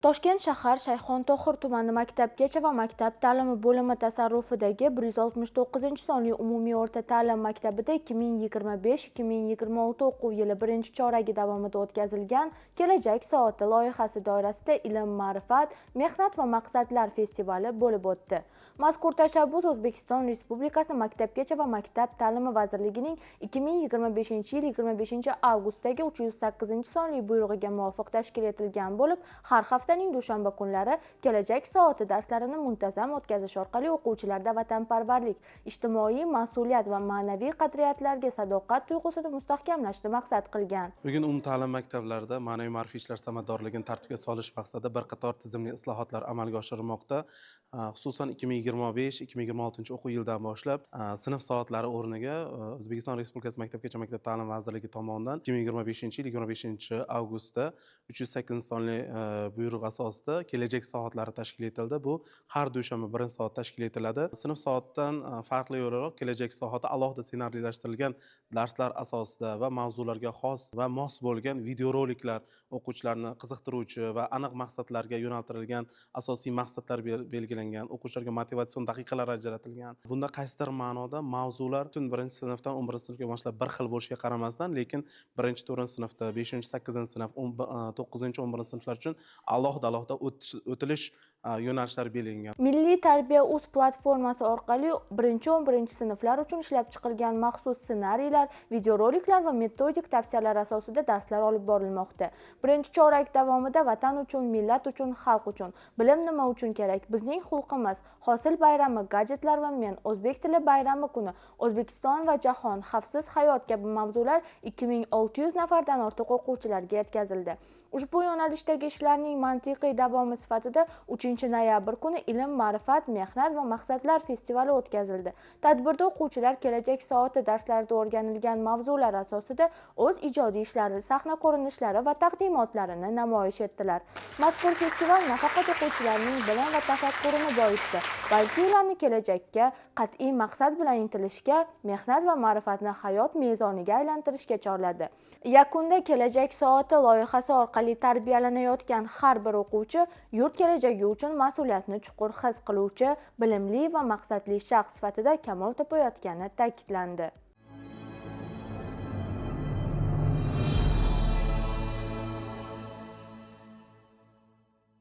Toshkent shahar Shayxontohur tumani maktabgacha va maktab ta'limi bo'limi tasarrufidagi 169-sonli umumiy o'rta ta'lim maktabida 2025-2026 o'quv yili birinchi choragi davomida o'tkazilgan Kelajak soati loyihasi doirasida ilm, ma'rifat, mehnat va maqsadlar festivali bo'lib o'tdi. Mazkur tashabbus O'zbekiston Respublikasi Maktabgacha va maktab ta'limi vazirligining 2025-yil 25-avgustdagi 308-sonli buyrug'iga muvofiq tashkil etilgan bo'lib, har haftaning dushanba kunlari Kelajak soati darslarini muntazam o'tkazish orqali o'quvchilarda vatanparvarlik, ijtimoiy mas'uliyat va ma'naviy qadriyatlarga sadoqat tuyg'usini mustahkamlashni maqsad qilgan. Bugun umumta'lim maktablarida ma'naviy ma'rifiy ishlar samaradorligini tartibga solish maqsadida bir qator tizimli islohotlar amalga oshirilmoqda. Xususan 2025-2026 o'quv yilidan boshlab sinf soatlari o'rniga O'zbekiston Respublikasi Maktabgacha maktab ta'limi vazirligi tomonidan 2025-yil 25-avgustda 308 sonli buyruq asosida kelajak soatlari tashkil etildi. Bu har dushanba 1 soat tashkil etiladi. Sinf soatdan farqli o'laroq kelajak soati alohida ssenariylashtirilgan darslar asosida va mavzularga xos va mos bo'lgan videoroliklar, o'quvchilarni qiziqtiruvchi va aniq maqsadlarga yo'naltirilgan asosiy maqsadlar belgilangan, o'quvchilarga motivatsion daqiqalar ajratilgan. Bunda qaysidir ma'noda mavzular butun 1-sinfdan 11-sinfga boshlab bir xil bo'lishiga qaramasdan, lekin 1-4-sinfda, 5-8-sinf, 9-11-sinflar uchun alohida o'tilish yo'nalishlari belgilangan. Milliy tarbiya.uz platformasi orqali 1-11-sinflar uchun ishlab chiqilgan maxsus ssenariylar, videoroliklar va metodik tavsiyalar asosida darslar olib borilmoqda. Birinchi chorak davomida vatan uchun, millat uchun, xalq uchun, bilim nima uchun kerak, bizning xulqimiz, hosil bayrami, gadjetlar va men, o'zbek tili bayrami kuni, O'zbekiston va jahon, xavfsiz hayot kabi mavzular 2600 nafardan ortiq o'quvchilarga yetkazildi. Ushbu yo'nalishdagi ishlarning mantiqiy davomi sifatida 3-noyabr kuni ilm, ma'rifat, mehnat va maqsadlar festivali o'tkazildi. Tadbirda o'quvchilar kelajak soati darslarida o'rganilgan mavzular asosida o'z ijodiy ishlari, sahna ko'rinishlari va taqdimotlarini namoyish etdilar. Mazkur festival nafaqat o'quvchilarning bilim va tafakkurini boyitdi, balki ularni kelajakka qat'iy maqsad bilan intilishga, mehnat va ma'rifatni hayot mezoniga aylantirishga chorladi. Yakunda kelajak soati loyihasi orqali tarbiyalanayotgan har bir o'quvchi yurt kelajagi uchun mas'uliyatni chuqur his qiluvchi, bilimli va maqsadli shaxs sifatida kamol topayotgani ta'kidlandi.